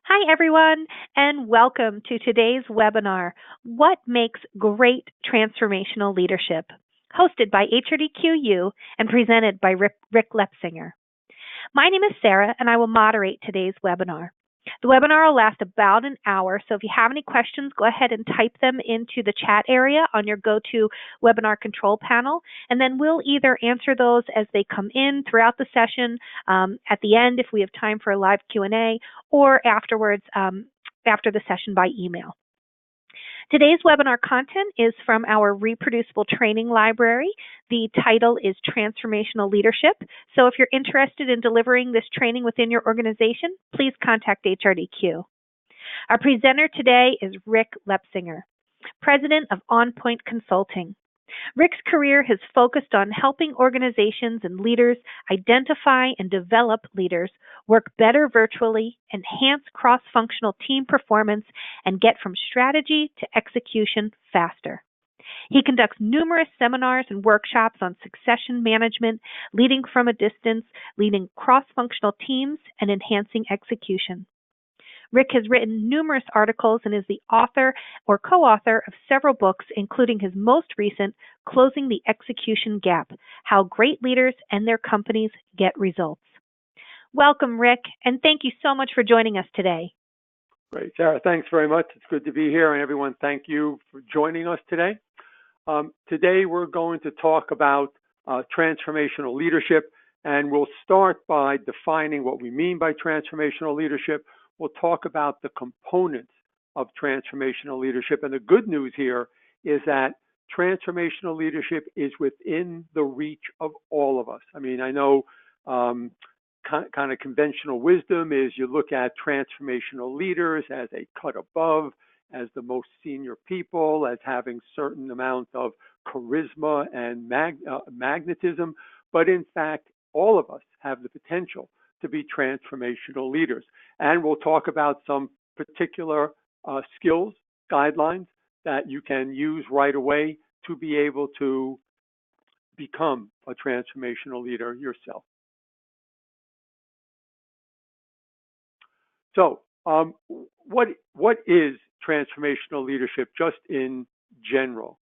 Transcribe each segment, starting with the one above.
Hi, everyone, and welcome to today's webinar, What Makes Great Transformational Leadership, hosted by HRDQ-U and presented by Rick Lepsinger. My name is Sarah, and I will moderate today's webinar. The webinar will last about an hour, so if you have any questions, go ahead and type them into the chat area on your GoToWebinar control panel, and then we'll either answer those as they come in throughout the session, at the end if we have time for a live Q&A, or afterwards after the session by email. Today's webinar content is from our reproducible training library. The title is Transformational Leadership. So if you're interested in delivering this training within your organization, please contact HRDQ. Our presenter today is Rick Lepsinger, President of OnPoint Consulting. Rick's career has focused on helping organizations and leaders identify and develop leaders, work better virtually, enhance cross-functional team performance, and get from strategy to execution faster. He conducts numerous seminars and workshops on succession management, leading from a distance, leading cross-functional teams, and enhancing execution. Rick has written numerous articles and is the author or co-author of several books, including his most recent, Closing the Execution Gap, How Great Leaders and Their Companies Get Results. Welcome, Rick, and thank you so much for joining us today. Great, Sarah, thanks very much. It's good to be here, and everyone, thank you for joining us today. Today, we're going to talk about transformational leadership, and we'll start by defining what we mean by transformational leadership. We'll talk about the components of transformational leadership. And the good news here is that transformational leadership is within the reach of all of us. I mean, I know kind of conventional wisdom is you look at transformational leaders as a cut above, as the most senior people, as having certain amount of charisma and magnetism. But in fact, all of us have the potential to be transformational leaders. And we'll talk about some particular skills, guidelines that you can use right away to be able to become a transformational leader yourself. So what is transformational leadership just in general?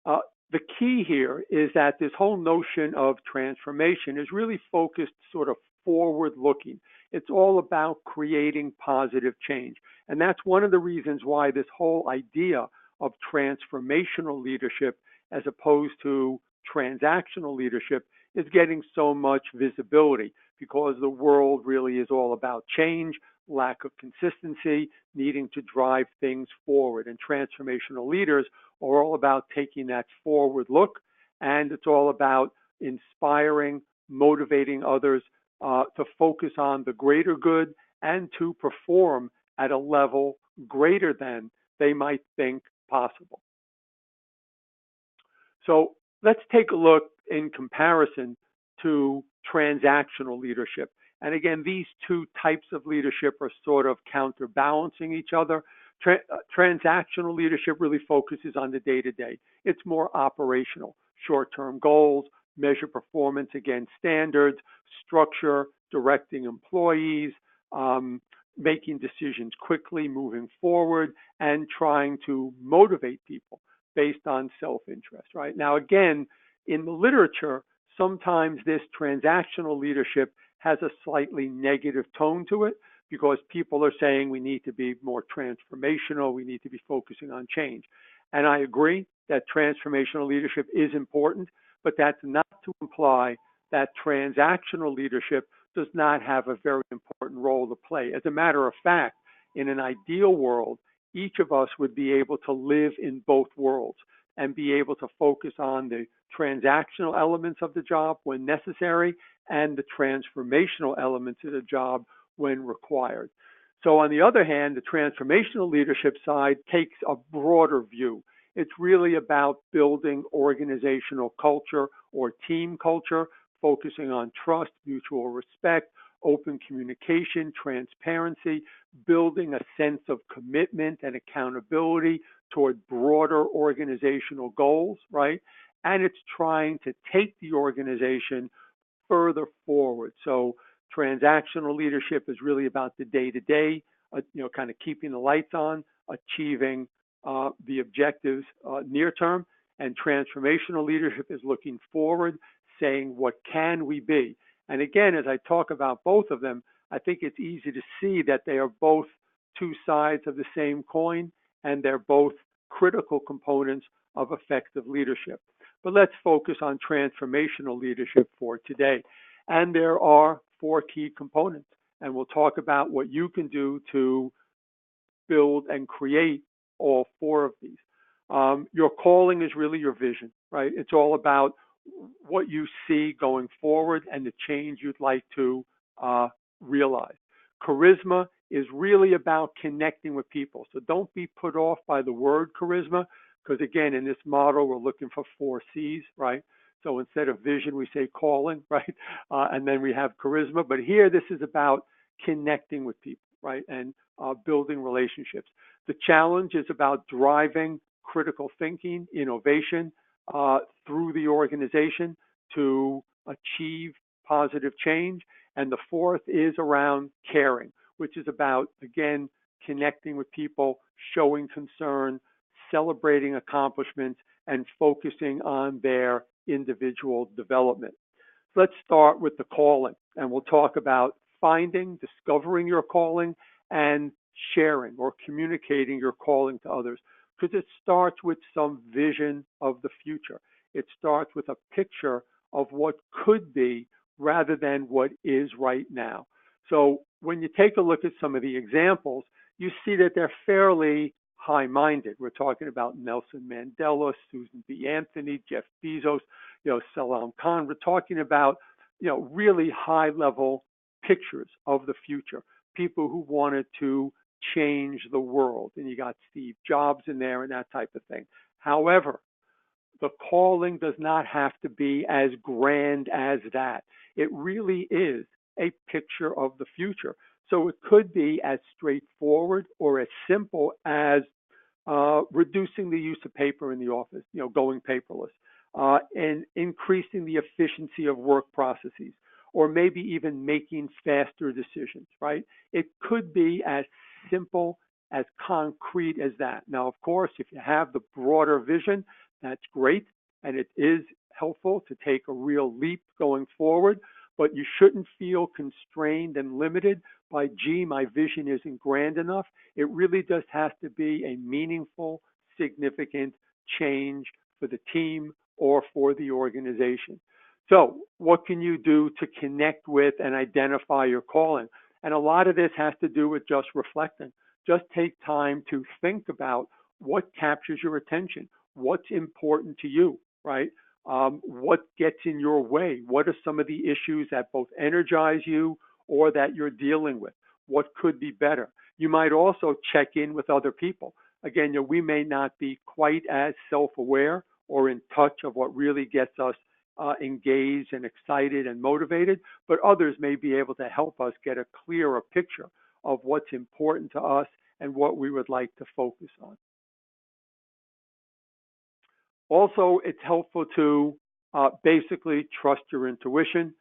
The key here is that this whole notion of transformation is really focused sort of forward-looking. It's all about creating positive change. And that's one of the reasons why this whole idea of transformational leadership as opposed to transactional leadership is getting so much visibility, because the world really is all about change, lack of consistency, needing to drive things forward. And transformational leaders are all about taking that forward look, and it's all about inspiring, motivating others to focus on the greater good and to perform at a level greater than they might think possible. So let's take a look in comparison to transactional leadership. And again, these two types of leadership are sort of counterbalancing each other. Transactional leadership really focuses on the day-to-day. It's more operational, short-term goals, measure performance against standards, structure, directing employees, making decisions quickly, moving forward, and trying to motivate people based on self-interest, right? Now, again, in the literature, sometimes this transactional leadership has a slightly negative tone to it, because people are saying we need to be more transformational, we need to be focusing on change. And I agree that transformational leadership is important, but that's not to imply that transactional leadership does not have a very important role to play. As a matter of fact, in an ideal world, each of us would be able to live in both worlds and be able to focus on the transactional elements of the job when necessary and the transformational elements of the job when required. So on the other hand, the transformational leadership side takes a broader view. It's really about building organizational culture or team culture, focusing on trust, mutual respect, open communication, transparency, building a sense of commitment and accountability toward broader organizational goals, right? And it's trying to take the organization further forward. So Transactional leadership is really about the day-to-day, kind of keeping the lights on, achieving the objectives near term. And transformational leadership is looking forward, saying, what can we be? And again, as I talk about both of them, I think it's easy to see that they are both two sides of the same coin, and they're both critical components of effective leadership. But let's focus on transformational leadership for today. And there are four key components, and we'll talk about what you can do to build and create all four of these. Your calling is really your vision, right? It's all about what you see going forward and the change you'd like to realize. Charisma is really about connecting with people. So don't be put off by the word charisma, because again, in this model, we're looking for 4 C's, right? So instead of vision, we say calling, right? And then we have charisma. But here, this is about connecting with people, right? And building relationships. The challenge is about driving critical thinking, innovation through the organization to achieve positive change. And the fourth is around caring, which is about, again, connecting with people, showing concern, celebrating accomplishments, and focusing on their individual development. Let's start with the calling, and we'll talk about finding, discovering your calling, and sharing or communicating your calling to others, because it starts with some vision of the future. It starts with a picture of what could be rather than what is right now. So when you take a look at some of the examples, you see that they're fairly high-minded. We're talking about Nelson Mandela, Susan B. Anthony, Jeff Bezos, Salam Khan. We're talking about, really high-level pictures of the future, people who wanted to change the world. And you got Steve Jobs in there and that type of thing. However, the calling does not have to be as grand as that. It really is a picture of the future. So it could be as straightforward or as simple as reducing the use of paper in the office, going paperless, and increasing the efficiency of work processes, or maybe even making faster decisions, right? It could be as simple, as concrete as that. Now, of course, if you have the broader vision, that's great, and it is helpful to take a real leap going forward, but you shouldn't feel constrained and limited by, gee, my vision isn't grand enough. It really just has to be a meaningful, significant change for the team or for the organization. So what can you do to connect with and identify your calling? And a lot of this has to do with just reflecting. Just take time to think about what captures your attention, what's important to you, right? What gets in your way? What are some of the issues that both energize you or that you're dealing with? What could be better? You might also check in with other people. Again, we may not be quite as self-aware or in touch of what really gets us engaged and excited and motivated, but others may be able to help us get a clearer picture of what's important to us and what we would like to focus on. Also, it's helpful to basically trust your intuition.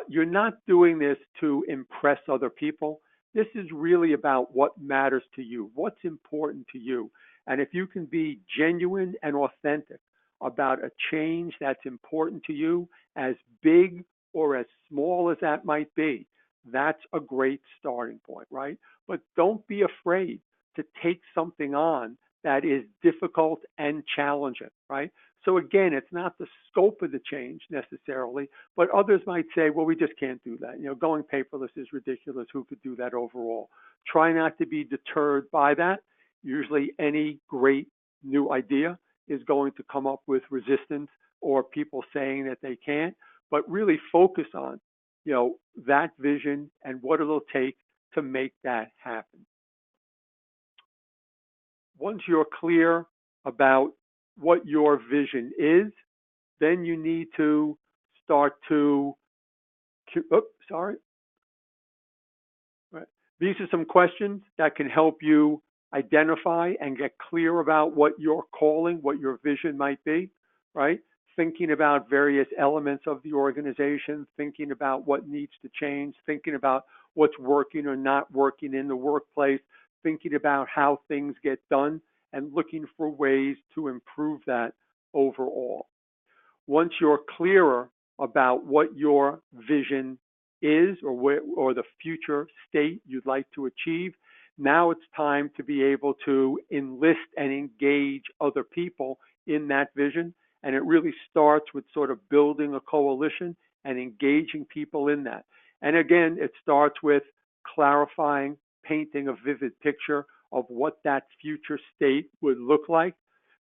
You're not doing this to impress other people. This is really about what matters to you, what's important to you. And if you can be genuine and authentic about a change that's important to you, as big or as small as that might be, that's a great starting point, right? But don't be afraid to take something on that is difficult and challenging, right? So again, it's not the scope of the change necessarily, but others might say, well, we just can't do that. Going paperless is ridiculous. Who could do that overall? Try not to be deterred by that. Usually any great new idea is going to come up with resistance or people saying that they can't, but really focus on, that vision and what it'll take to make that happen. Once you're clear about what your vision is, then you need to start to, Right. These are some questions that can help you identify and get clear about what your calling, what your vision might be, right? thinking about various elements of the organization, thinking about what needs to change, thinking about what's working or not working in the workplace, thinking about how things get done, and looking for ways to improve that overall. Once you're clearer about what your vision is or the future state you'd like to achieve, now it's time to be able to enlist and engage other people in that vision. And it really starts with sort of building a coalition and engaging people in that. And again, it starts with clarifying, painting a vivid picture of what that future state would look like.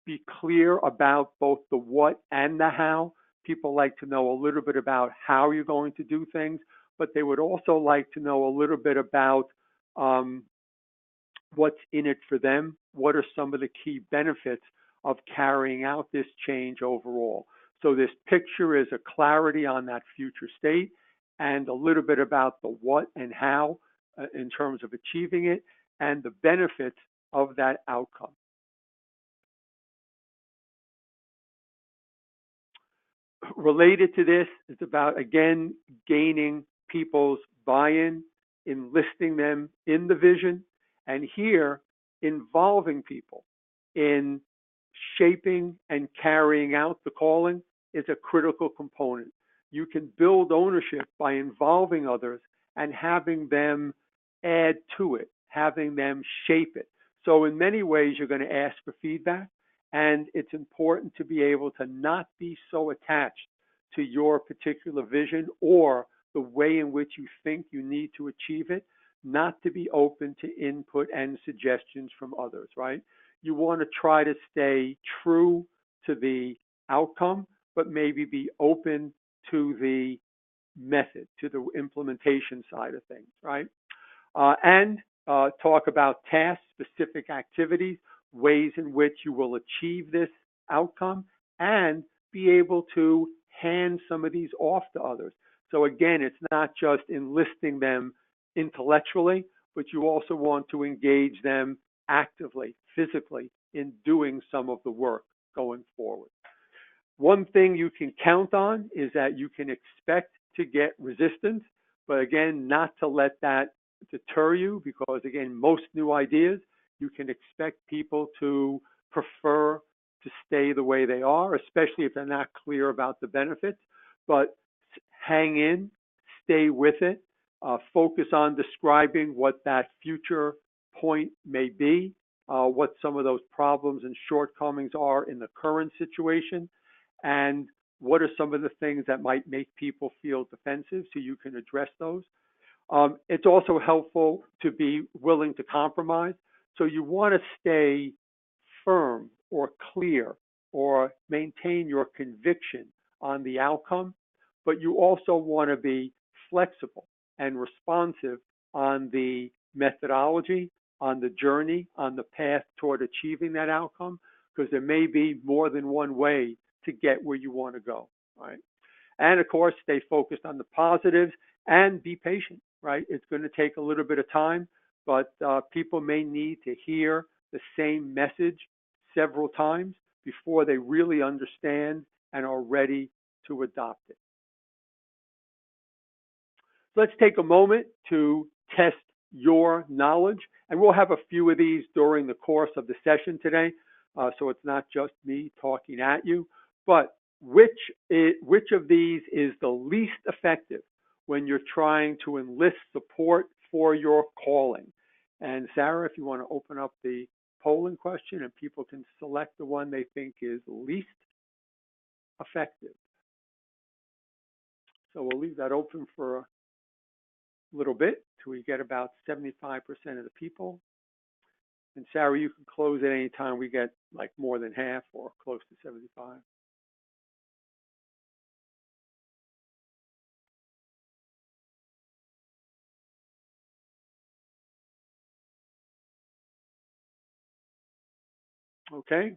Be clear about both the what and the how. People like to know a little bit about how you're going to do things, but they would also like to know a little bit about what's in it for them. What are some of the key benefits of carrying out this change overall? So this picture is a clarity on that future state and a little bit about the what and how in terms of achieving it and the benefits of that outcome. Related to this, it's about, again, gaining people's buy-in, enlisting them in the vision, and here, involving people in shaping and carrying out the calling is a critical component. You can build ownership by involving others and having them add to it, having them shape it. So in many ways, you're going to ask for feedback, and it's important to be able to not be so attached to your particular vision or the way in which you think you need to achieve it, not to be open to input and suggestions from others, right? You want to try to stay true to the outcome, but maybe be open to the method, to the implementation side of things, right? And talk about tasks, specific activities, ways in which you will achieve this outcome, and be able to hand some of these off to others. So again, it's not just enlisting them intellectually, but you also want to engage them actively, physically, in doing some of the work going forward. One thing you can count on is that you can expect to get resistance, but again, not to let that deter you, because again, most new ideas, you can expect people to prefer to stay the way they are, especially if they're not clear about the benefits. But hang in, stay with it, focus on describing what that future point may be, what some of those problems and shortcomings are in the current situation, and what are some of the things that might make people feel defensive, so you can address those. It's also helpful to be willing to compromise. So you want to stay firm or clear or maintain your conviction on the outcome, but you also want to be flexible and responsive on the methodology, on the journey, on the path toward achieving that outcome, because there may be more than one way to get where you want to go, right? And of course, stay focused on the positives and be patient, right? It's going to take a little bit of time, but people may need to hear the same message several times before they really understand and are ready to adopt it. Let's take a moment to test your knowledge, and we'll have a few of these during the course of the session today, so it's not just me talking at you, but which of these is the least effective when you're trying to enlist support for your calling? And Sarah, if you want to open up the polling question and people can select the one they think is least effective. So we'll leave that open for a little bit till we get about 75% of the people. And Sarah, you can close at any time we get like more than half or close to 75. Okay,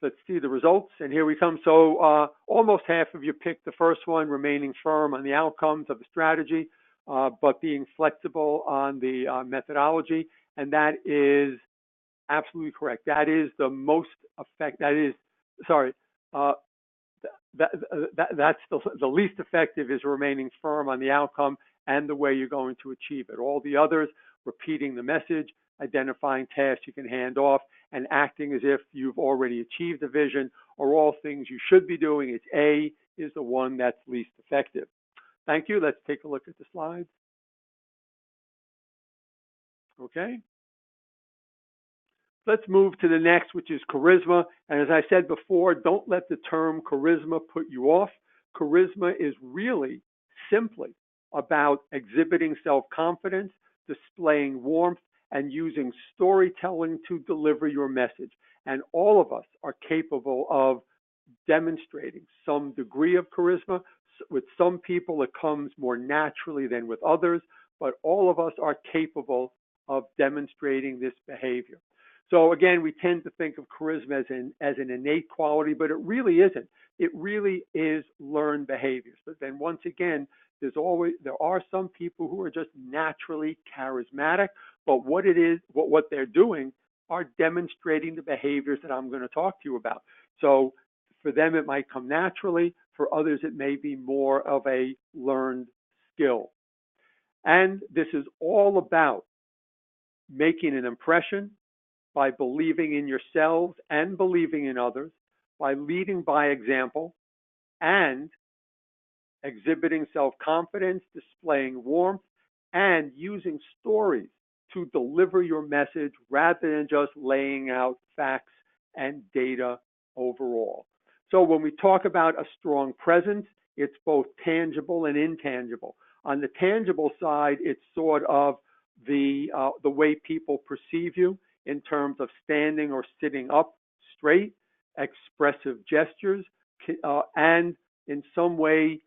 let's see the results. And here we come. So almost half of you picked the first one, remaining firm on the outcomes of the strategy, but being flexible on the methodology. And that is absolutely correct. That is the most effective. That is, sorry, that's the least effective is remaining firm on the outcome and the way you're going to achieve it. All the others, repeating the message, identifying tasks you can hand off, and acting as if you've already achieved the vision, are all things you should be doing. It's A is the one that's least effective. Thank you. Let's take a look at the slides. Okay. Let's move to the next, which is charisma. And as I said before, don't let the term charisma put you off. Charisma is really simply about exhibiting self-confidence, displaying warmth, and using storytelling to deliver your message. And all of us are capable of demonstrating some degree of charisma. With some people, it comes more naturally than with others, but all of us are capable of demonstrating this behavior. So again, we tend to think of charisma as an innate quality, but it really isn't. It really is learned behaviors. But then once again, there are some people who are just naturally charismatic, but what they're doing are demonstrating the behaviors that I'm going to talk to you about. So for them, it might come naturally. For others, it may be more of a learned skill. And this is all about making an impression by believing in yourselves and believing in others, by leading by example, and exhibiting self-confidence, displaying warmth, and using stories to deliver your message rather than just laying out facts and data overall. So when we talk about a strong presence, it's both tangible and intangible. On the tangible side, it's sort of the way people perceive you in terms of standing or sitting up straight, expressive gestures, and in some way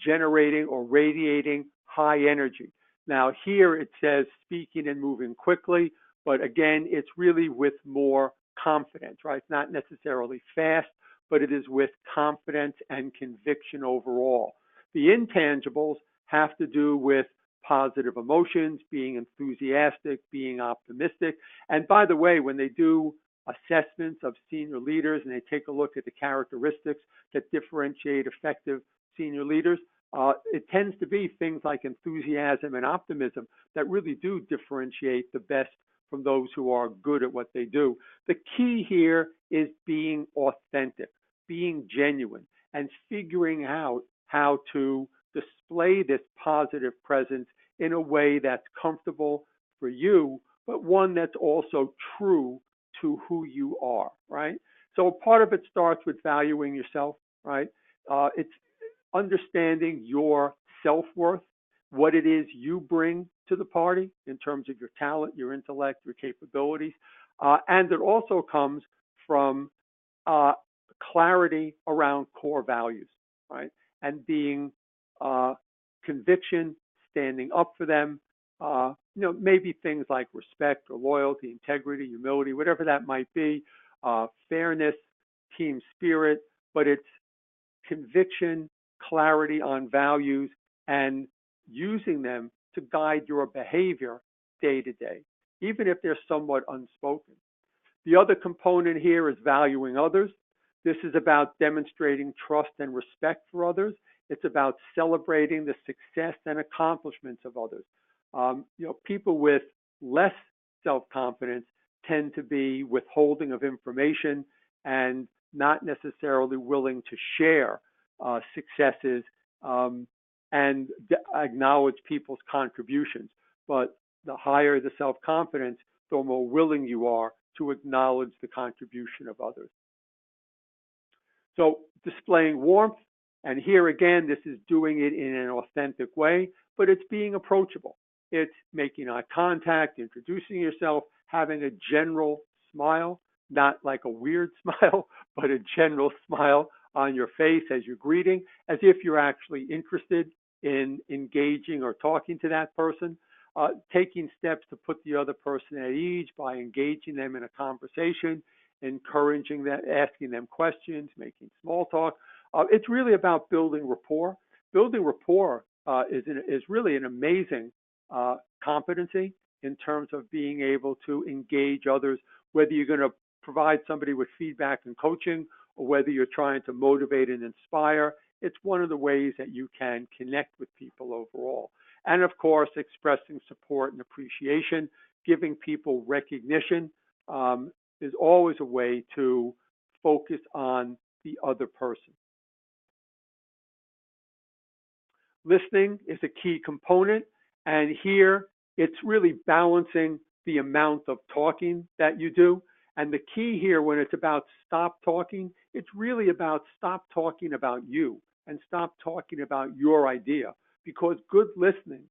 generating or radiating high energy. Now here it says speaking and moving quickly, but again, it's really with more confidence, right? It's not necessarily fast, but it is with confidence and conviction overall. The intangibles have to do with positive emotions, being enthusiastic, being optimistic. And by the way, when they do assessments of senior leaders and they take a look at the characteristics that differentiate effective senior leaders, it tends to be things like enthusiasm and optimism that really do differentiate the best from those who are good at what they do. The key here is being authentic, being genuine, and figuring out how to display this positive presence in a way that's comfortable for you, but one that's also true to who you are, right? So part of it starts with valuing yourself, right? It's understanding your self-worth, what it is you bring to the party in terms of your talent, your intellect, your capabilities. And it also comes from clarity around core values, right? And being conviction, standing up for them, maybe things like respect or loyalty, integrity, humility, whatever that might be, fairness, team spirit, but it's conviction, clarity on values, and using them to guide your behavior day to day, even if they're somewhat unspoken. The other component here is valuing others. This is about demonstrating trust and respect for others. It's about celebrating the success and accomplishments of others. People with less self-confidence tend to be withholding of information and not necessarily willing to share successes and acknowledge people's contributions. But the higher the self-confidence, the more willing you are to acknowledge the contribution of others. So displaying warmth, and here again, this is doing it in an authentic way, but it's being approachable. It's making eye contact, introducing yourself, having a general smile, not like a weird smile, but a general smile on your face as you're greeting, as if you're actually interested in engaging or talking to that person. Taking steps to put the other person at ease by engaging them in a conversation, encouraging them, asking them questions, making small talk. It's really about building rapport. Building rapport is really an amazing competency in terms of being able to engage others, whether you're going to provide somebody with feedback and coaching or whether you're trying to motivate and inspire. It's one of the ways that you can connect with people overall. And of course, expressing support and appreciation, giving people recognition is always a way to focus on the other person. Listening is a key component, and here it's really balancing the amount of talking that you do. And the key here, when it's about stop talking, it's really about stop talking about you and stop talking about your idea, because good listening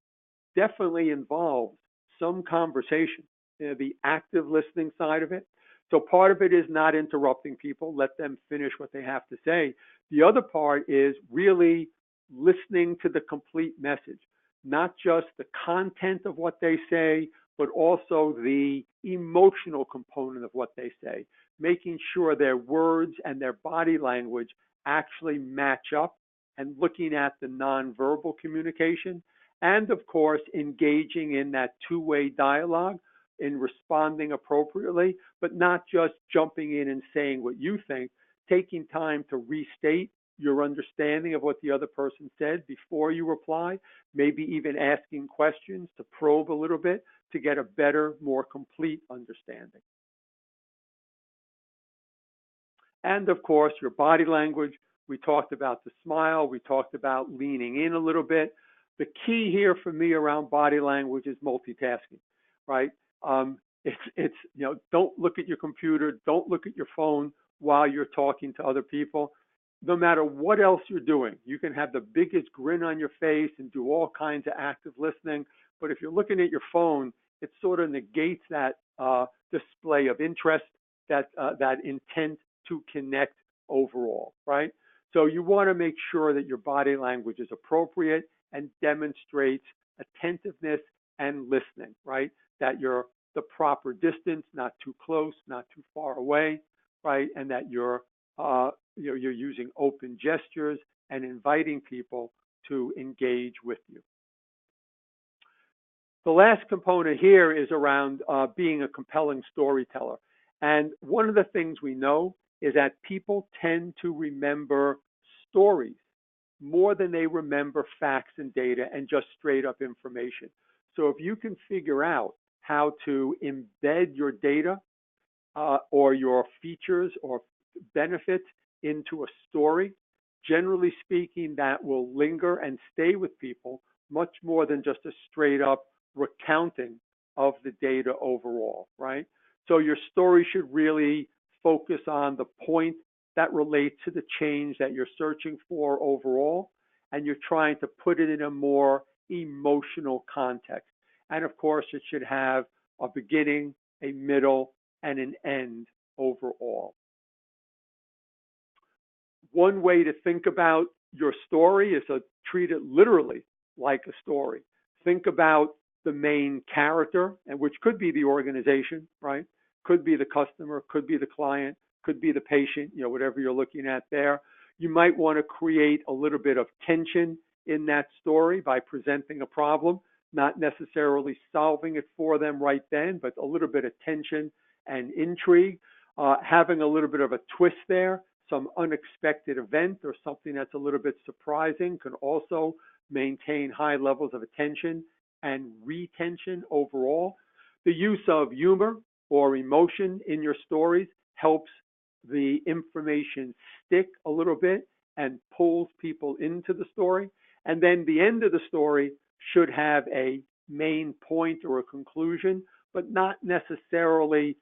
definitely involves some conversation, the active listening side of it. So part of it is not interrupting people, let them finish what they have to say. The other part is really listening to the complete message, not just the content of what they say, but also the emotional component of what they say, making sure their words and their body language actually match up, and looking at the nonverbal communication, and of course, engaging in that two-way dialogue in responding appropriately, but not just jumping in and saying what you think, taking time to restate your understanding of what the other person said before you reply, maybe even asking questions to probe a little bit to get a better, more complete understanding. And of course, your body language. We talked about the smile. We talked about leaning in a little bit. The key here for me around body language is multitasking, right? Don't look at your computer, don't look at your phone while you're talking to other people. No matter what else you're doing, you can have the biggest grin on your face and do all kinds of active listening. But if you're looking at your phone, it sort of negates that display of interest, that intent to connect overall, right? So you want to make sure that your body language is appropriate and demonstrates attentiveness and listening, right? That you're the proper distance, not too close, not too far away, right? And that you're using open gestures and inviting people to engage with you. The last component here is around being a compelling storyteller. And one of the things we know is that people tend to remember stories more than they remember facts and data and just straight up information. So if you can figure out how to embed your data or your features or benefits into a story, generally speaking, that will linger and stay with people much more than just a straight up recounting of the data overall, right? So your story should really focus on the point that relates to the change that you're searching for overall, and you're trying to put it in a more emotional context. And of course, it should have a beginning, a middle, and an end overall. One way to think about your story is to treat it literally like a story. Think about the main character, and which could be the organization, right? Could be the customer, could be the client, could be the patient, whatever you're looking at there. You might want to create a little bit of tension in that story by presenting a problem, not necessarily solving it for them right then, but a little bit of tension and intrigue, having a little bit of a twist there, some unexpected event or something that's a little bit surprising can also maintain high levels of attention and retention overall. The use of humor or emotion in your stories helps the information stick a little bit and pulls people into the story. And then the end of the story should have a main point or a conclusion, but not necessarily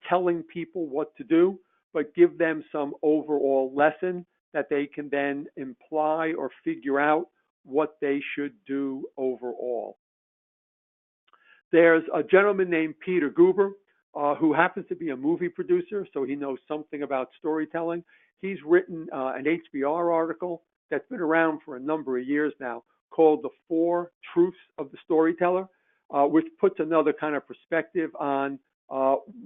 telling people what to do, but give them some overall lesson that they can then imply or figure out what they should do overall. There's a gentleman named Peter Guber who happens to be a movie producer, so he knows something about storytelling. He's written an HBR article that's been around for a number of years now called The 4 Truths of the Storyteller, which puts another kind of perspective on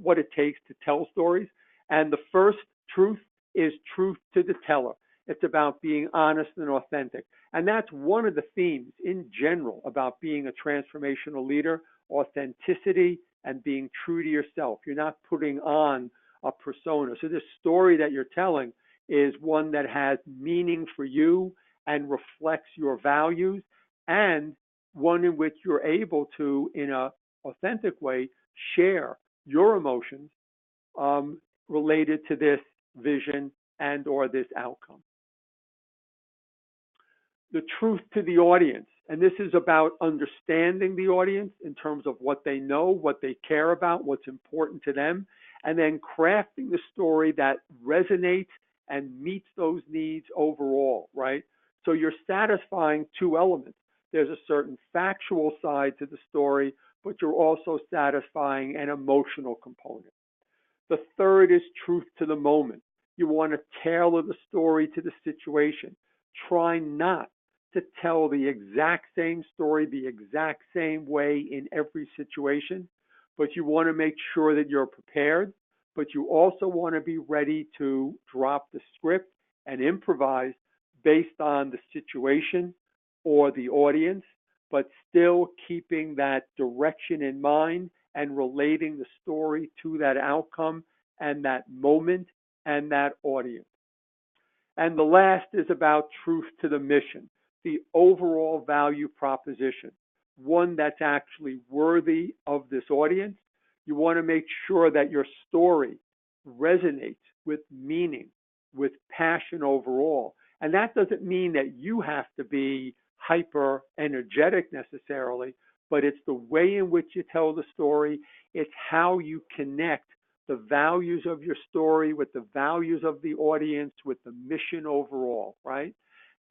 what it takes to tell stories. And the first truth is truth to the teller. It's about being honest and authentic. And that's one of the themes in general about being a transformational leader: authenticity and being true to yourself. You're not putting on a persona. So this story that you're telling is one that has meaning for you and reflects your values, and one in which you're able to, in a authentic way, share your emotions related to this vision and or this outcome. The truth to the audience, and this is about understanding the audience in terms of what they know, what they care about, what's important to them, and then crafting the story that resonates and meets those needs overall, right? So you're satisfying two elements. There's a certain factual side to the story, but you're also satisfying an emotional component. The third is truth to the moment. You want to tailor the story to the situation. Try not to tell the exact same story the exact same way in every situation, but you want to make sure that you're prepared, but you also want to be ready to drop the script and improvise based on the situation or the audience, but still keeping that direction in mind and relating the story to that outcome and that moment and that audience. And the last is about truth to the mission, the overall value proposition, one that's actually worthy of this audience. You want to make sure that your story resonates with meaning, with passion overall. And that doesn't mean that you have to be hyper energetic necessarily, but it's the way in which you tell the story. It's how you connect the values of your story with the values of the audience, with the mission overall, right?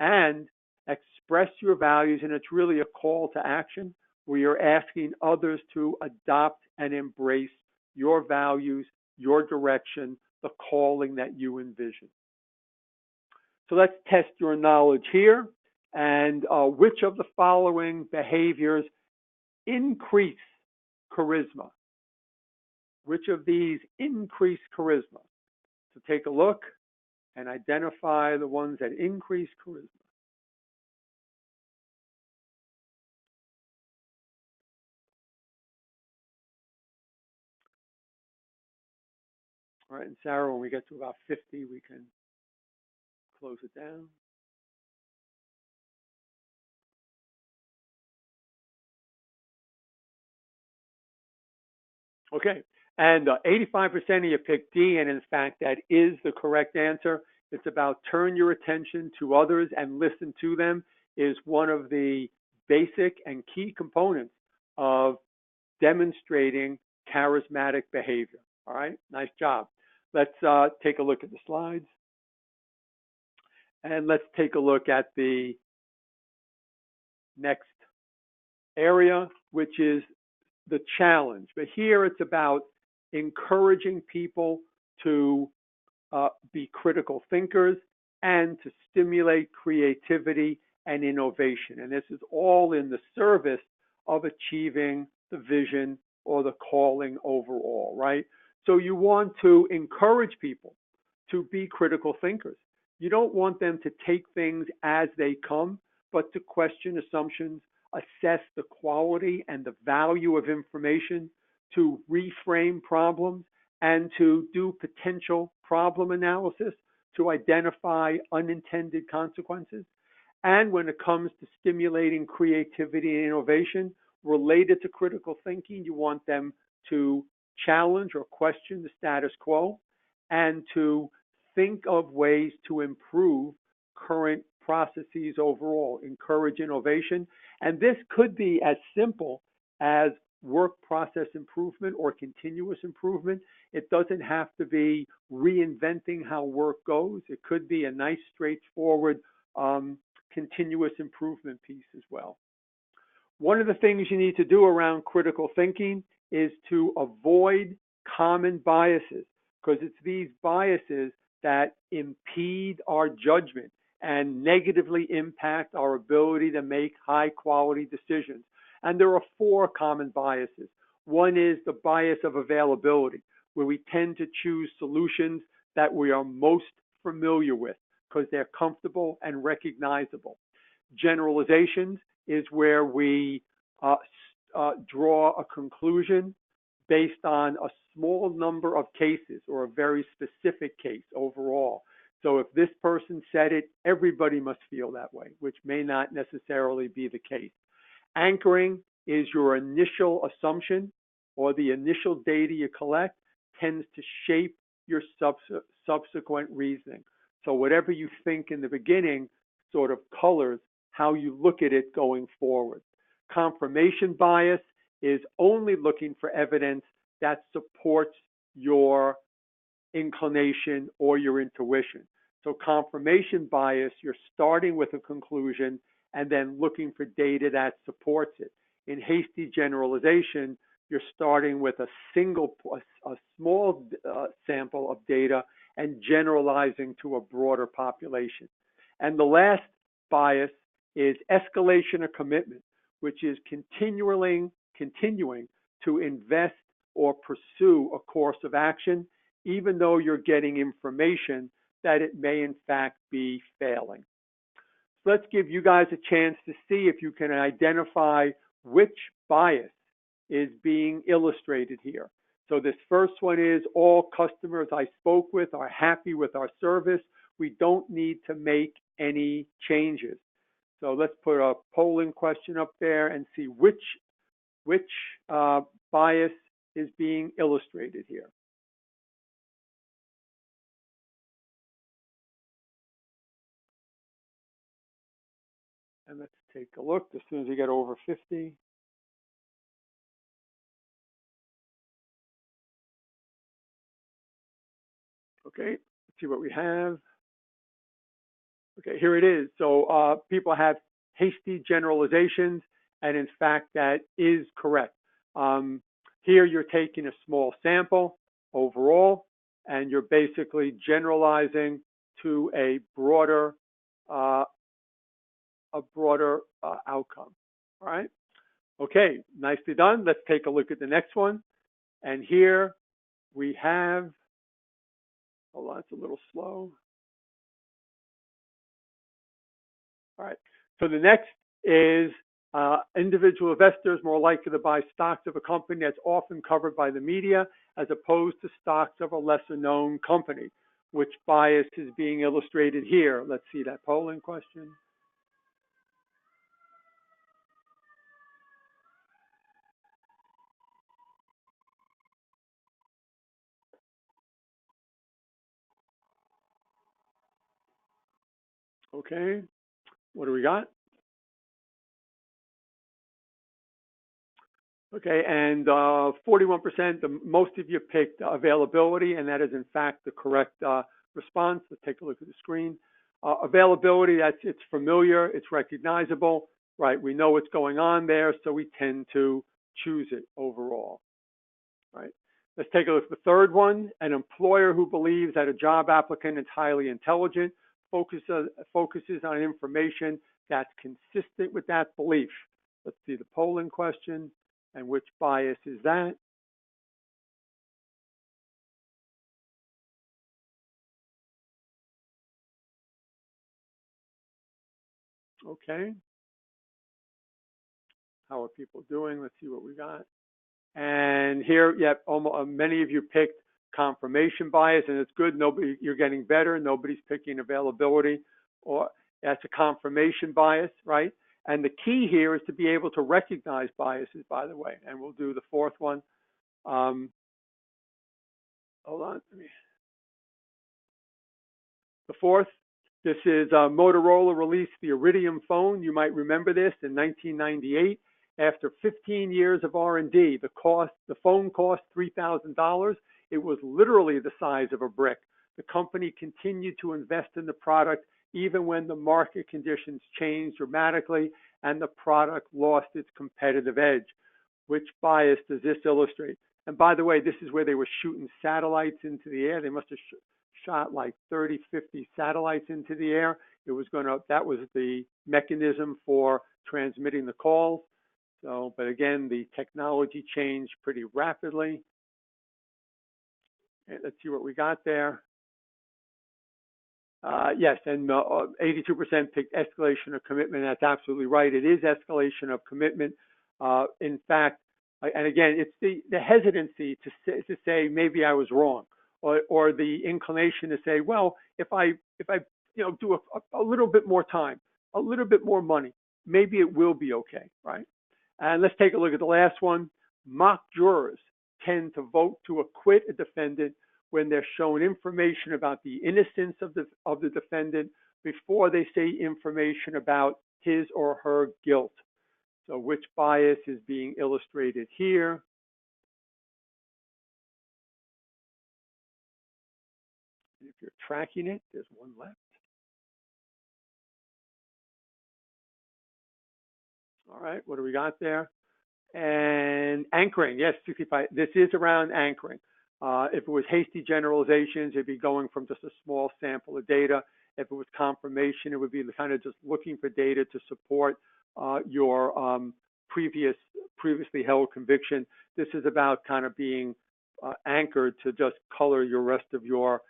And express your values, and it's really a call to action where you're asking others to adopt and embrace your values, your direction, the calling that you envision. So let's test your knowledge here. And which of the following behaviors increase charisma? Which of these increase charisma? So take a look and identify the ones that increase charisma. All right, and Sarah, when we get to about 50, we can close it down. Okay, and 85% of you picked D, and in fact, that is the correct answer. It's about turn your attention to others and listen to them is one of the basic and key components of demonstrating charismatic behavior. All right, nice job. Let's take a look at the slides. And let's take a look at the next area, which is the challenge. But here it's about encouraging people to be critical thinkers and to stimulate creativity and innovation. And this is all in the service of achieving the vision or the calling overall, right? So you want to encourage people to be critical thinkers. You don't want them to take things as they come, but to question assumptions, assess the quality and the value of information, to reframe problems, and to do potential problem analysis to identify unintended consequences. And when it comes to stimulating creativity and innovation related to critical thinking, you want them to challenge or question the status quo and to think of ways to improve current processes overall, encourage innovation. And this could be as simple as work process improvement or continuous improvement. It doesn't have to be reinventing how work goes. It could be a nice, straightforward continuous improvement piece as well. One of the things you need to do around critical thinking is to avoid common biases, because it's these biases that impede our judgment and negatively impact our ability to make high quality decisions. And there are four common biases. One is the bias of availability, where we tend to choose solutions that we are most familiar with because they're comfortable and recognizable. Generalizations is where we draw a conclusion based on a small number of cases or a very specific case overall. So if this person said it, everybody must feel that way, which may not necessarily be the case. Anchoring is your initial assumption or the initial data you collect tends to shape your subsequent reasoning. So whatever you think in the beginning sort of colors how you look at it going forward. Confirmation bias is only looking for evidence that supports your inclination or your intuition. So confirmation bias, you're starting with a conclusion and then looking for data that supports it. In hasty generalization, you're starting with a small sample of data and generalizing to a broader population. And the last bias is escalation of commitment, which is continuing to invest or pursue a course of action, even though you're getting information that it may in fact be failing. So let's give you guys a chance to see if you can identify which bias is being illustrated here. So this first one is all customers I spoke with are happy with our service. We don't need to make any changes. So let's put a polling question up there and see which bias is being illustrated here. And let's take a look as soon as we get over 50. Okay, let's see what we have. Okay, here it is. So people have hasty generalizations, and in fact, that is correct. Here you're taking a small sample overall, and you're basically generalizing to a broader outcome. All right. Okay, nicely done. Let's take a look at the next one. And here we have, hold on, it's a little slow. All right. So the next is individual investors more likely to buy stocks of a company that's often covered by the media as opposed to stocks of a lesser known company. Which bias is being illustrated here? Let's see that polling question. Okay, what do we got? Okay, and 41%, most of you picked availability, and that is in fact the correct response. Let's take a look at the screen. Availability, it's familiar, it's recognizable, right? We know what's going on there, so we tend to choose it overall, right? Let's take a look at the third one. An employer who believes that a job applicant is highly intelligent focuses on information that's consistent with that belief. Let's see the polling question. And which bias is that? Okay. How are people doing? Let's see what we got. And here, yep, many of you picked confirmation bias, and it's good. You're getting better. Nobody's picking availability, or that's a confirmation bias, right? And the key here is to be able to recognize biases, by the way. And we'll do the fourth one. Hold on. The fourth, this is Motorola released the Iridium phone. You might remember this in 1998. After 15 years of R&D, the phone cost $3,000. It was literally the size of a brick. The company continued to invest in the product even when the market conditions changed dramatically and the product lost its competitive edge. Which bias does this illustrate? And by the way, this is where they were shooting satellites into the air. They must have shot like 30, 50 satellites into the air. That was the mechanism for transmitting the calls. So, but again, the technology changed pretty rapidly. Okay, let's see what we got there. Yes, and 82% picked escalation of commitment. That's absolutely right. It is escalation of commitment. In fact, And again, it's the hesitancy to say maybe I was wrong, or the inclination to say, well, if I do a little bit more time, a little bit more money, maybe it will be okay, right? And let's take a look at the last one. Mock jurors tend to vote to acquit a defendant when they're shown information about the innocence of the defendant before they say information about his or her guilt. So which bias is being illustrated here? If you're tracking it, there's one left. All right, what do we got there? And anchoring, yes, 65. This is around anchoring. If it was hasty generalizations, it'd be going from just a small sample of data. If it was confirmation, it would be kind of just looking for data to support your previously held conviction. This is about kind of being anchored to just color your rest of your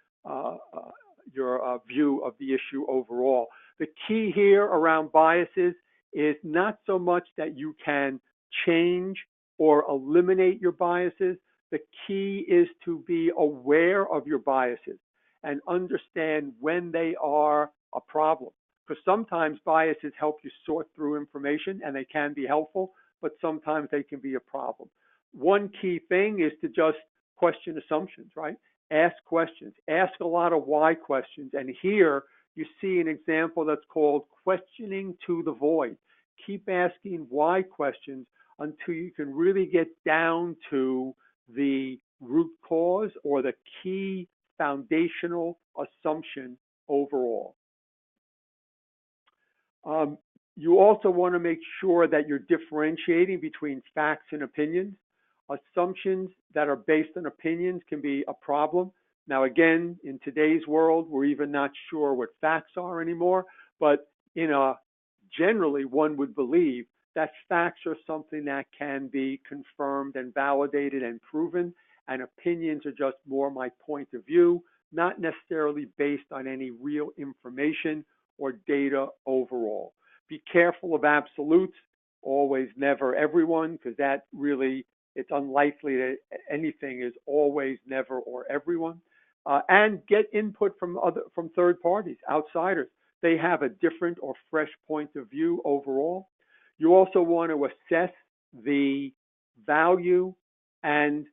view of the issue overall. The key here around biases is not so much that you can change or eliminate your biases. The key is to be aware of your biases and understand when they are a problem. Because sometimes biases help you sort through information and they can be helpful, but sometimes they can be a problem. One key thing is to just question assumptions, right? Ask questions, ask a lot of why questions. And here you see an example that's called questioning to the void. Keep asking why questions until you can really get down to the root cause or the key foundational assumption overall. You also want to make sure that you're differentiating between facts and opinions. Assumptions that are based on opinions can be a problem. Now, again, in today's world, we're even not sure what facts are anymore, but generally one would believe that facts are something that can be confirmed and validated and proven, and opinions are just more my point of view, not necessarily based on any real information or data overall. Be careful of absolutes, always, never, everyone, because that really, it's unlikely that anything is always, never, or everyone. And get input from third parties, outsiders. They have a different or fresh point of view overall. You also want to assess the value and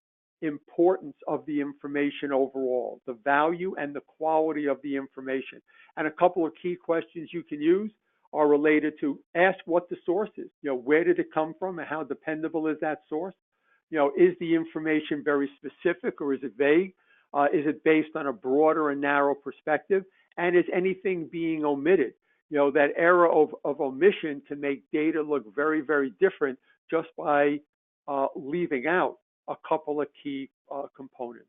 importance of the information overall, the value and the quality of the information. And a couple of key questions you can use are related to ask what the source is. Where did it come from and how dependable is that source? Is the information very specific or is it vague? Is it based on a broader and narrow perspective? And is anything being omitted? That era of omission can make data look very, very different just by leaving out a couple of key components.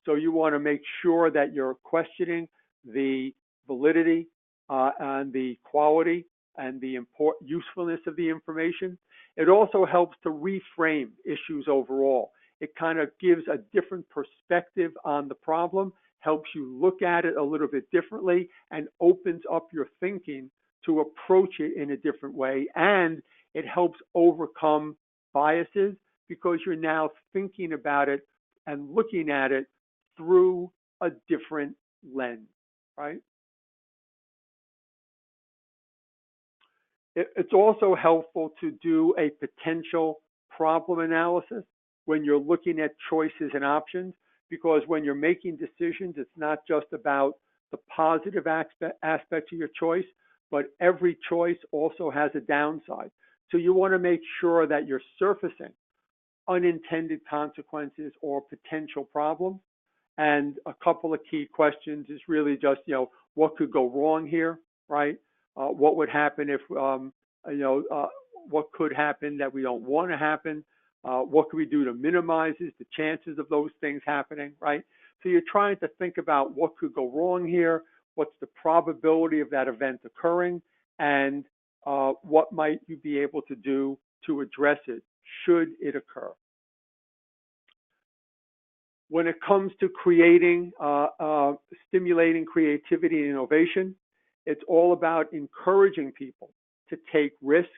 So you want to make sure that you're questioning the validity and the quality and the usefulness of the information. It also helps to reframe issues overall. It kind of gives a different perspective on the problem, helps you look at it a little bit differently, and opens up your thinking to approach it in a different way. And it helps overcome biases because you're now thinking about it and looking at it through a different lens, right? It's also helpful to do a potential problem analysis when you're looking at choices and options, because when you're making decisions, it's not just about the positive aspects of your choice, but every choice also has a downside. So you want to make sure that you're surfacing unintended consequences or potential problems. And a couple of key questions is really just, what could go wrong here, right? What would happen if, what could happen that we don't want to happen? What can we do to minimize the chances of those things happening, right? So you're trying to think about what could go wrong here, what's the probability of that event occurring, and what might you be able to do to address it should it occur. When it comes to creating, stimulating creativity and innovation, it's all about encouraging people to take risks,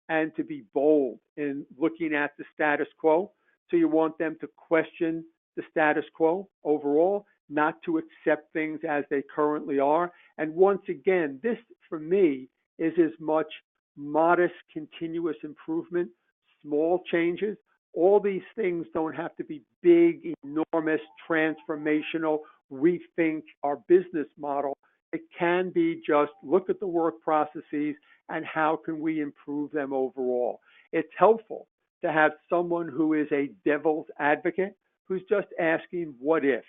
and to be bold in looking at the status quo. So you want them to question the status quo overall, not to accept things as they currently are. And once again, this for me is as much modest, continuous improvement, small changes. All these things don't have to be big, enormous, transformational, rethink our business model. It can be just look at the work processes and how can we improve them overall. It's helpful to have someone who is a devil's advocate who's just asking what if.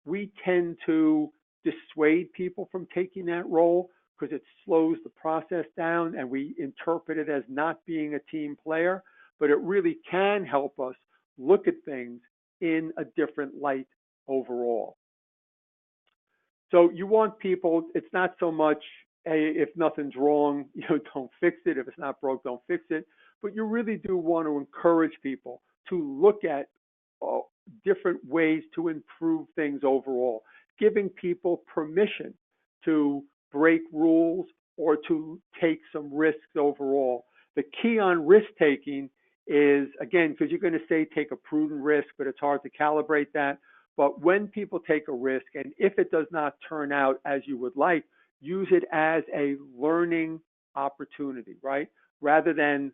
We tend to dissuade people from taking that role because it slows the process down and we interpret it as not being a team player, but it really can help us look at things in a different light overall. So you want people, it's not so much, hey, if nothing's wrong, don't fix it. If it's not broke, don't fix it. But you really do want to encourage people to look at different ways to improve things overall, giving people permission to break rules or to take some risks overall. The key on risk taking is, again, because you're going to say take a prudent risk, but it's hard to calibrate that. But when people take a risk, and if it does not turn out as you would like, use it as a learning opportunity, right? Rather than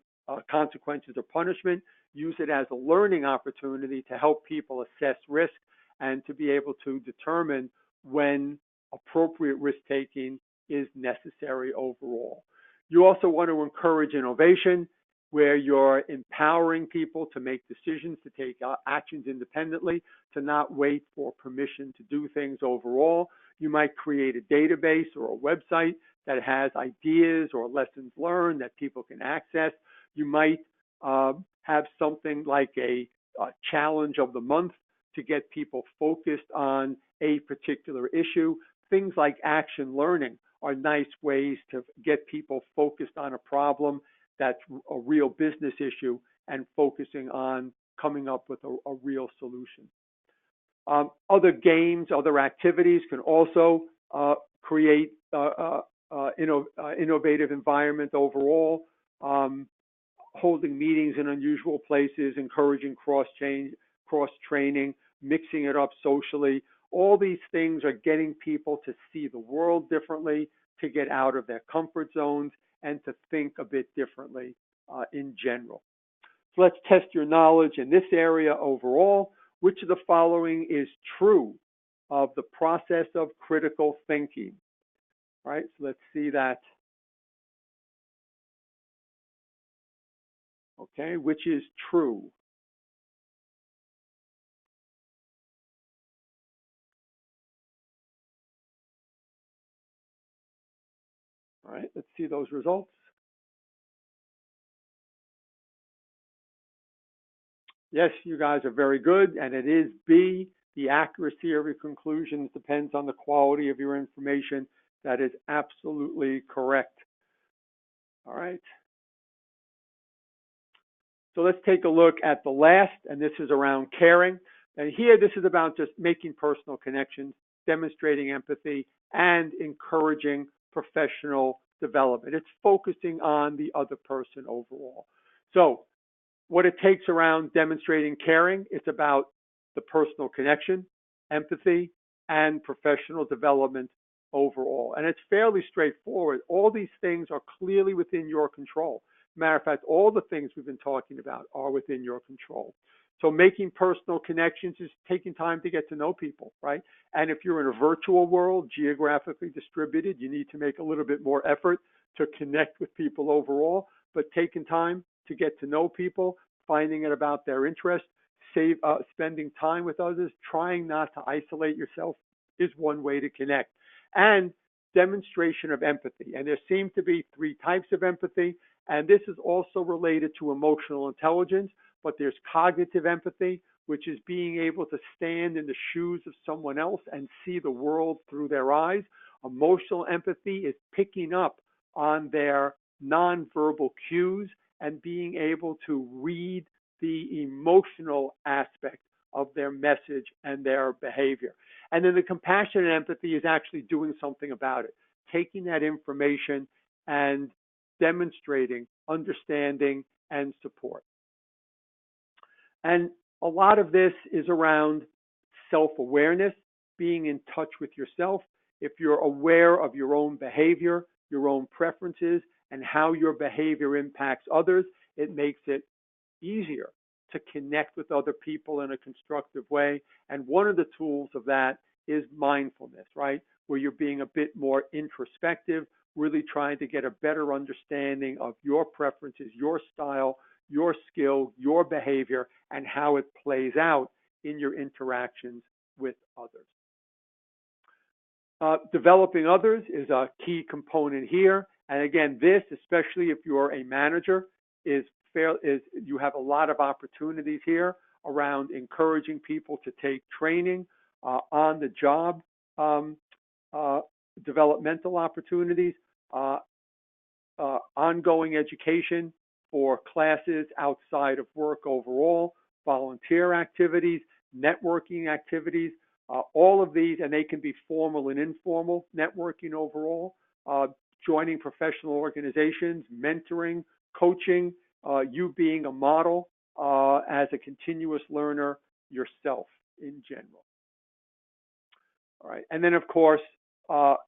consequences or punishment, use it as a learning opportunity to help people assess risk and to be able to determine when appropriate risk taking is necessary overall. You also want to encourage innovation, where you're empowering people to make decisions, to take actions independently, to not wait for permission to do things overall. You might create a database or a website that has ideas or lessons learned that people can access. You might have something like a challenge of the month to get people focused on a particular issue. Things like action learning are nice ways to get people focused on a problem that's a real business issue and focusing on coming up with a real solution. Other games, other activities can also create innovative environment overall. Holding meetings in unusual places, encouraging cross-training, mixing it up socially. All these things are getting people to see the world differently, to get out of their comfort zones, and to think a bit differently in general. So let's test your knowledge in this area overall. Which of the following is true of the process of critical thinking? All right, so let's see that. Okay, which is true? All right, let's see those results. Yes, you guys are very good, and it is B. The accuracy of your conclusions depends on the quality of your information. That is absolutely correct. All right. So let's take a look at the last, and this is around caring. And here, this is about just making personal connections, demonstrating empathy, and encouraging professional development. It's focusing on the other person overall. So what it takes around demonstrating caring, it's about the personal connection, empathy, and professional development overall. And it's fairly straightforward. All these things are clearly within your control. Matter of fact, all the things we've been talking about are within your control. So making personal connections is taking time to get to know people, right? And if you're in a virtual world, geographically distributed, you need to make a little bit more effort to connect with people overall, but taking time to get to know people, finding out about their interests, spending time with others, trying not to isolate yourself is one way to connect. And demonstration of empathy. And there seem to be 3 types of empathy. And this is also related to emotional intelligence, but there's cognitive empathy, which is being able to stand in the shoes of someone else and see the world through their eyes. Emotional empathy is picking up on their nonverbal cues and being able to read the emotional aspect of their message and their behavior. And then the compassionate empathy is actually doing something about it, taking that information and demonstrating understanding and support. And a lot of this is around self-awareness, being in touch with yourself. If you're aware of your own behavior, your own preferences, and how your behavior impacts others, it makes it easier to connect with other people in a constructive way. And one of the tools of that is mindfulness, right? Where you're being a bit more introspective, really trying to get a better understanding of your preferences, your style, your skill, your behavior, and how it plays out in your interactions with others. Developing others is a key component here. And again, this, especially if you're a manager, is you have a lot of opportunities here around encouraging people to take training, on the job developmental opportunities, ongoing education for classes outside of work overall, volunteer activities, networking activities, all of these, and they can be formal and informal networking overall, joining professional organizations, mentoring, coaching, you being a model as a continuous learner yourself in general. All right, and then of course,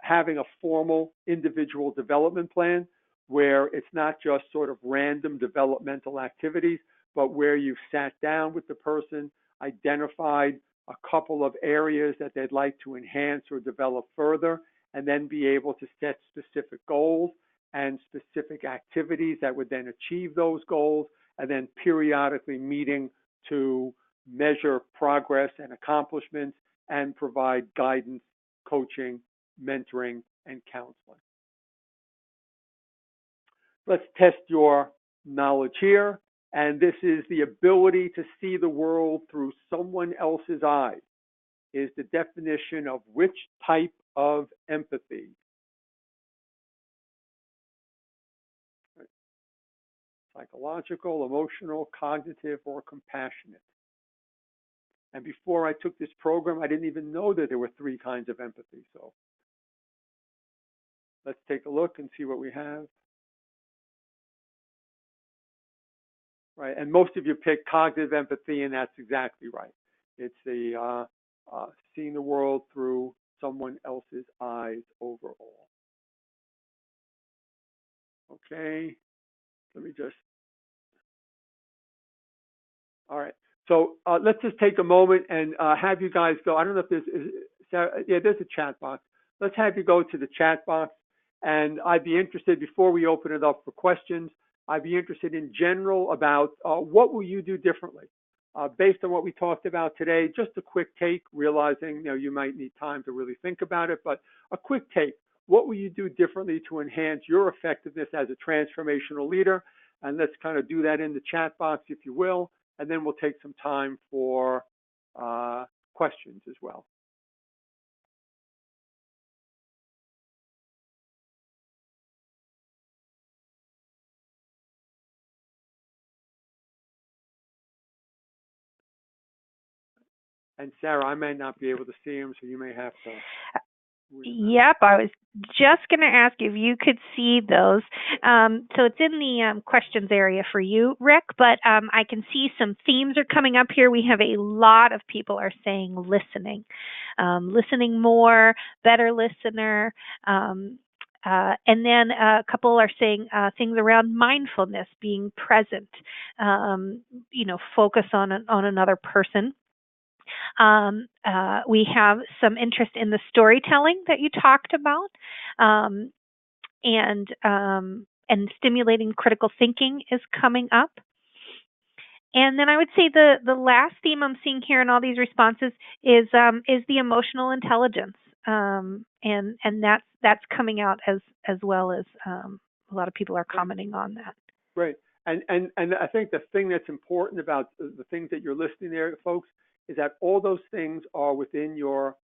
having a formal individual development plan where it's not just sort of random developmental activities, but where you've sat down with the person, identified a couple of areas that they'd like to enhance or develop further, and then be able to set specific goals and specific activities that would then achieve those goals, and then periodically meeting to measure progress and accomplishments and provide guidance, coaching, mentoring, and counseling. Let's test your knowledge here. And this is the ability to see the world through someone else's eyes, is the definition of which type of empathy. Psychological, emotional, cognitive, or compassionate. And before I took this program, I didn't even know that there were 3 kinds of empathy. So let's take a look and see what we have. Right, and most of you pick cognitive empathy, and that's exactly right. It's the seeing the world through someone else's eyes overall. Okay, let me just. All right, so let's just take a moment and have you guys go. I don't know if there's a chat box. Let's have you go to the chat box, and I'd be interested, before we open it up for questions, I'd be interested in general about what will you do differently based on what we talked about today. Just a quick take, realizing you might need time to really think about it, but a quick take. What will you do differently to enhance your effectiveness as a transformational leader? And let's kind of do that in the chat box, if you will, and then we'll take some time for questions as well. And Sarah, I may not be able to see them, so you may have to. Yep, I was just going to ask if you could see those. So it's in the questions area for you, Rick, but I can see some themes are coming up here. We have a lot of people are saying listening, listening more, better listener. And then a couple are saying things around mindfulness, being present, focus on another person. We have some interest in the storytelling that you talked about, and stimulating critical thinking is coming up. And then I would say the last theme I'm seeing here in all these responses is the emotional intelligence, and that's coming out as well as a lot of people are commenting on that. Right, and I think the thing that's important about the things that you're listing there, folks, is that all those things are within your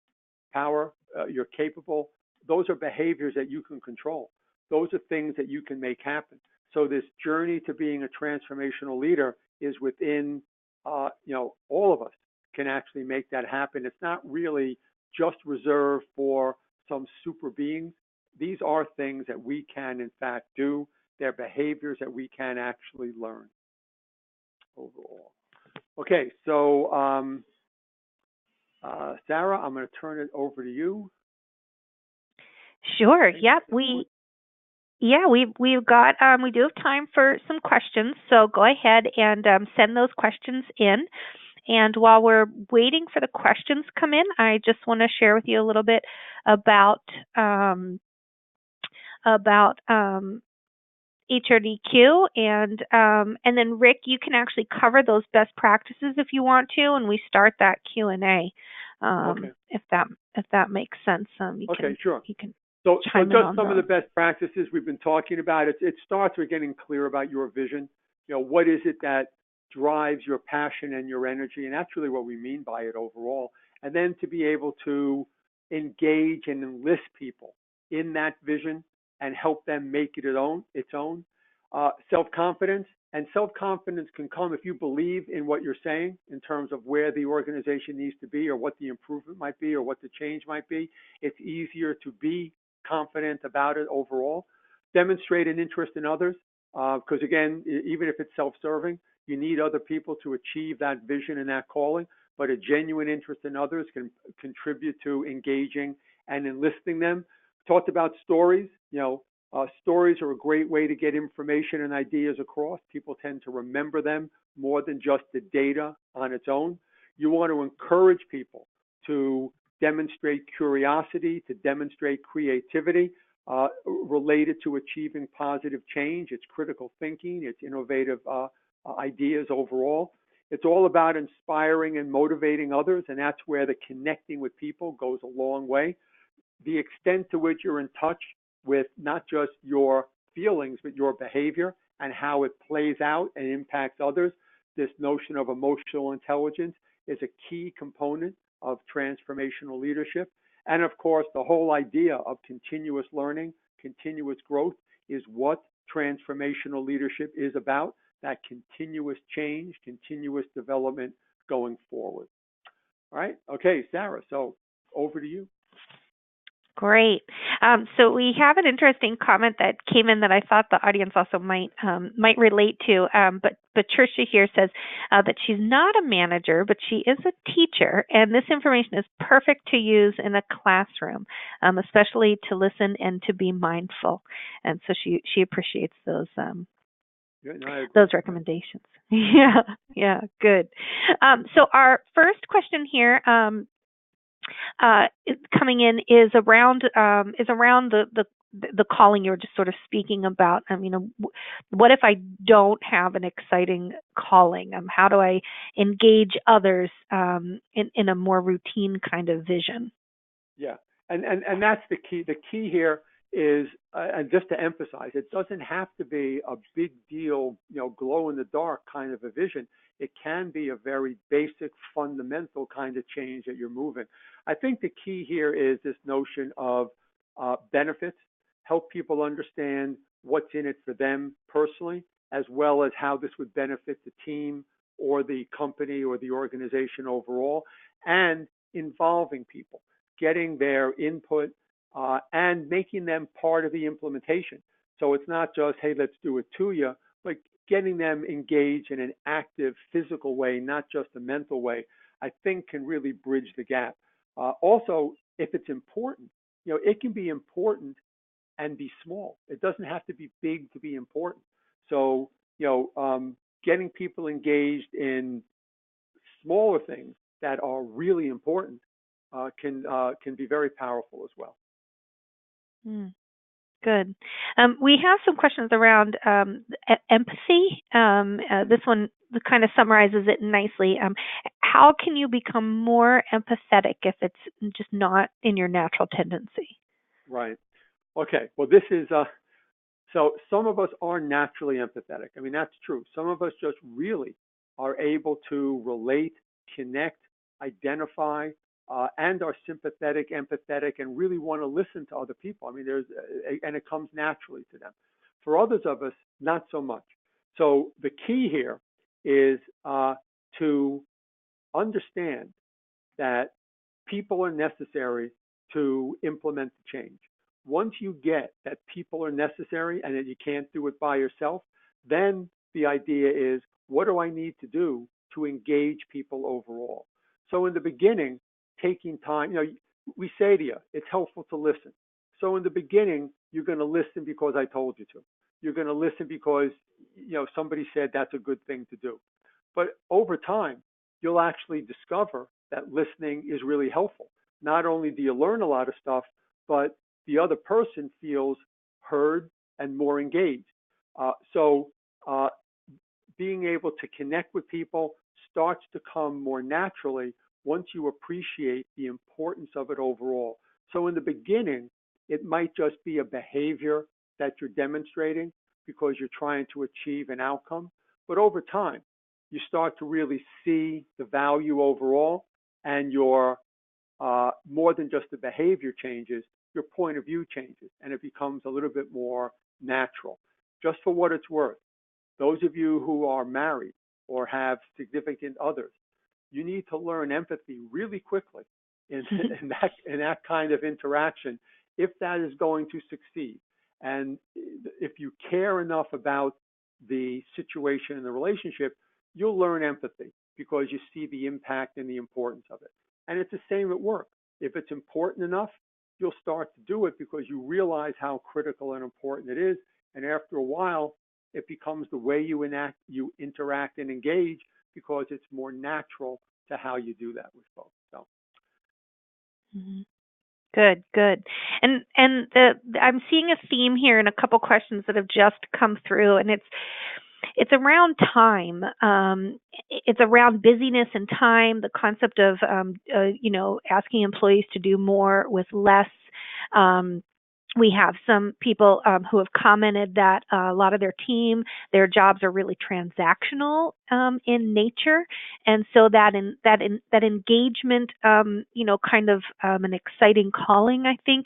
power, you're capable. Those are behaviors that you can control. Those are things that you can make happen. So this journey to being a transformational leader is within, all of us can actually make that happen. It's not really just reserved for some super beings. These are things that we can, in fact, do. They're behaviors that we can actually learn overall. Okay, so Sarah, I'm going to turn it over to you. Sure. Yep. We've got we do have time for some questions, so go ahead and send those questions in. And while we're waiting for the questions to come in, I just want to share with you a little bit about HRDQ, and then Rick, you can actually cover those best practices if you want to, and we start that Q&A. Okay. If that makes sense. Sure. You can So chime in just on some of those. the best practices we've been talking about. It starts with getting clear about your vision. What is it that drives your passion and your energy? And that's really what we mean by it overall. And then to be able to engage and enlist people in that vision and help them make it its own. Self-confidence. And self-confidence can come if you believe in what you're saying in terms of where the organization needs to be or what the improvement might be or what the change might be. It's easier to be confident about it overall. Demonstrate an interest in others, because again, even if it's self-serving, you need other people to achieve that vision and that calling. But a genuine interest in others can contribute to engaging and enlisting them. Talked about stories. Stories are a great way to get information and ideas across. People tend to remember them more than just the data on its own. You want to encourage people to demonstrate curiosity, to demonstrate creativity related to achieving positive change. It's critical thinking. It's innovative ideas overall. It's all about inspiring and motivating others, and that's where the connecting with people goes a long way. The extent to which you're in touch with not just your feelings, but your behavior and how it plays out and impacts others. This notion of emotional intelligence is a key component of transformational leadership. And of course, the whole idea of continuous learning, continuous growth is what transformational leadership is about, that continuous change, continuous development going forward. All right. Okay, Sarah, so over to you. Great. So we have an interesting comment that came in that I thought the audience also might relate to. But Tricia here says that she's not a manager, but she is a teacher, and this information is perfect to use in a classroom, especially to listen and to be mindful. And so she appreciates those. Those recommendations. Yeah, good. So our first question here coming in is around the calling you were just sort of speaking about. What if I don't have an exciting calling? How do I engage others in a more routine kind of vision? Yeah, and that's the key. The key here is, and just to emphasize, it doesn't have to be a big deal, glow in the dark kind of a vision. It can be a very basic, fundamental kind of change that you're moving. I think the key here is this notion of benefits, help people understand what's in it for them personally, as well as how this would benefit the team or the company or the organization overall, and involving people, getting their input, and making them part of the implementation. So it's not just, hey, let's do it to you, but getting them engaged in an active physical way, not just a mental way, I think can really bridge the gap. Also, if it's important, it can be important and be small. It doesn't have to be big to be important. So, getting people engaged in smaller things that are really important can be very powerful as well. Good. We have some questions around empathy. This one kind of summarizes it nicely. How can you become more empathetic if it's just not in your natural tendency? Right. Okay. Well, this is so some of us are naturally empathetic. That's true. Some of us just really are able to relate, connect, identify, and are sympathetic, empathetic, and really want to listen to other people. And it comes naturally to them. For others of us, not so much. So the key here is to understand that people are necessary to implement the change. Once you get that people are necessary and that you can't do it by yourself, then the idea is, what do I need to do to engage people overall? So in the beginning, taking time, we say to you, it's helpful to listen. So in the beginning, you're going to listen because I told you to. You're going to listen because, somebody said that's a good thing to do. But over time, you'll actually discover that listening is really helpful. Not only do you learn a lot of stuff, but the other person feels heard and more engaged. So being able to connect with people starts to come more naturally once you appreciate the importance of it overall. So in the beginning, it might just be a behavior that you're demonstrating because you're trying to achieve an outcome. But over time, you start to really see the value overall, and your more than just the behavior changes, your point of view changes, and it becomes a little bit more natural. Just for what it's worth, those of you who are married or have significant others, you need to learn empathy really quickly in, in that kind of interaction if that is going to succeed. And if you care enough about the situation and the relationship, you'll learn empathy because you see the impact and the importance of it. And it's the same at work. If it's important enough, you'll start to do it because you realize how critical and important it is. And after a while, it becomes the way you interact and engage because it's more natural to how you do that with folks. So. Mm-hmm. Good, good. And I'm seeing a theme here in a couple questions that have just come through, and it's around time. It's around busyness and time. The concept of asking employees to do more with less. We have some people who have commented that a lot of their team, their jobs are really transactional in nature, and so that engagement, kind of an exciting calling, I think,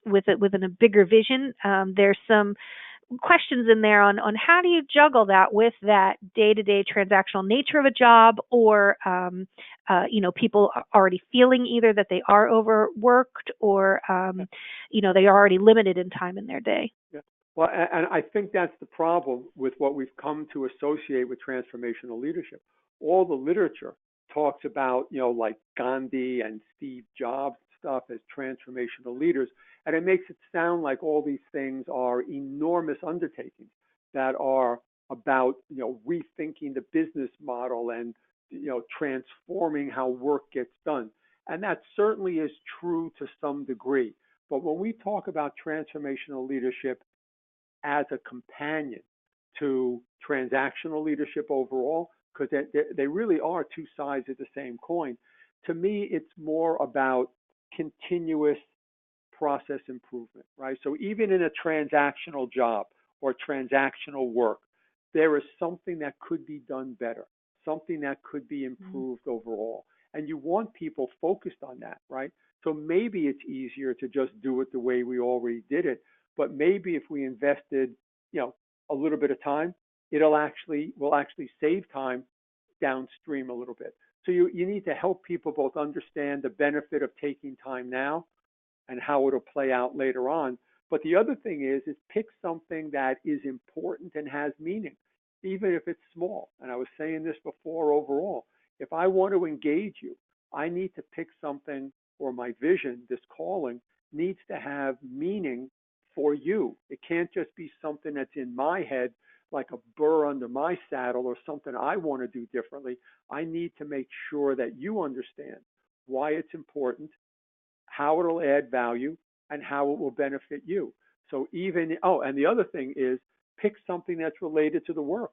within a bigger vision. There's some questions in there on how do you juggle that with that day-to-day transactional nature of a job, or people are already feeling either that they are overworked or they are already limited in time in their day. Yeah. Well, and I think that's the problem with what we've come to associate with transformational leadership. All the literature talks about, like Gandhi and Steve Jobs stuff as transformational leaders. And it makes it sound like all these things are enormous undertakings that are about, rethinking the business model and, transforming how work gets done. And that certainly is true to some degree. But when we talk about transformational leadership as a companion to transactional leadership overall, because they really are two sides of the same coin, to me, it's more about continuous process improvement, right? So even in a transactional job or transactional work, there is something that could be done better, something that could be improved overall. And you want people focused on that, right? So maybe it's easier to just do it the way we already did it, but maybe if we invested, a little bit of time, will actually save time downstream a little bit. So you need to help people both understand the benefit of taking time now and how it'll play out later on. But the other thing is pick something that is important and has meaning, even if it's small. And I was saying this before overall. If I want to engage you, I need to pick something, or my vision, this calling, needs to have meaning for you. It can't just be something that's in my head, like a burr under my saddle or something I want to do differently. I need to make sure that you understand why it's important, how it'll add value, and how it will benefit you. So and the other thing is pick something that's related to the work.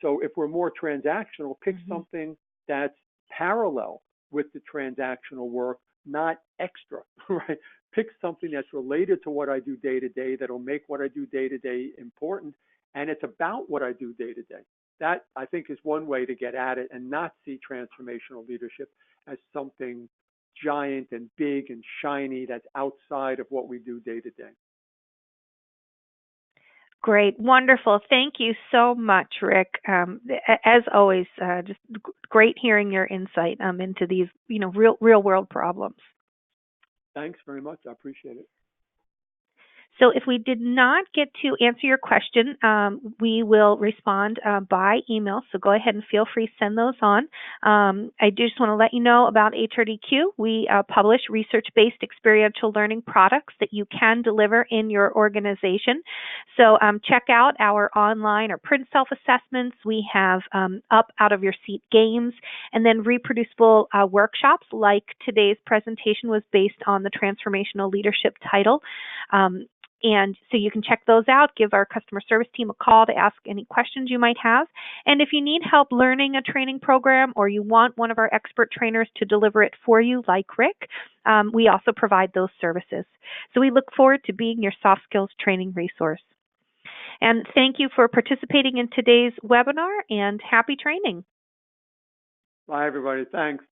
So if we're more transactional, pick something that's parallel with the transactional work, not extra, right? Pick something that's related to what I do day to day that'll make what I do day to day important, and it's about what I do day to day. That, I think, is one way to get at it and not see transformational leadership as something giant and big and shiny that's outside of what we do day to day. Great. Wonderful. Thank you so much, Rick. As always, just great hearing your insight into these, real world problems. Thanks very much. I appreciate it. So if we did not get to answer your question, we will respond by email. So go ahead and feel free to send those on. I do just want to let you know about HRDQ. We publish research-based experiential learning products that you can deliver in your organization. So check out our online or print self-assessments. We have up out of your seat games, and then reproducible workshops like today's presentation was based on the Transformational Leadership title. And so you can check those out, give our customer service team a call to ask any questions you might have. And if you need help learning a training program or you want one of our expert trainers to deliver it for you, like Rick, we also provide those services. So we look forward to being your soft skills training resource. And thank you for participating in today's webinar, and happy training. Bye, everybody. Thanks.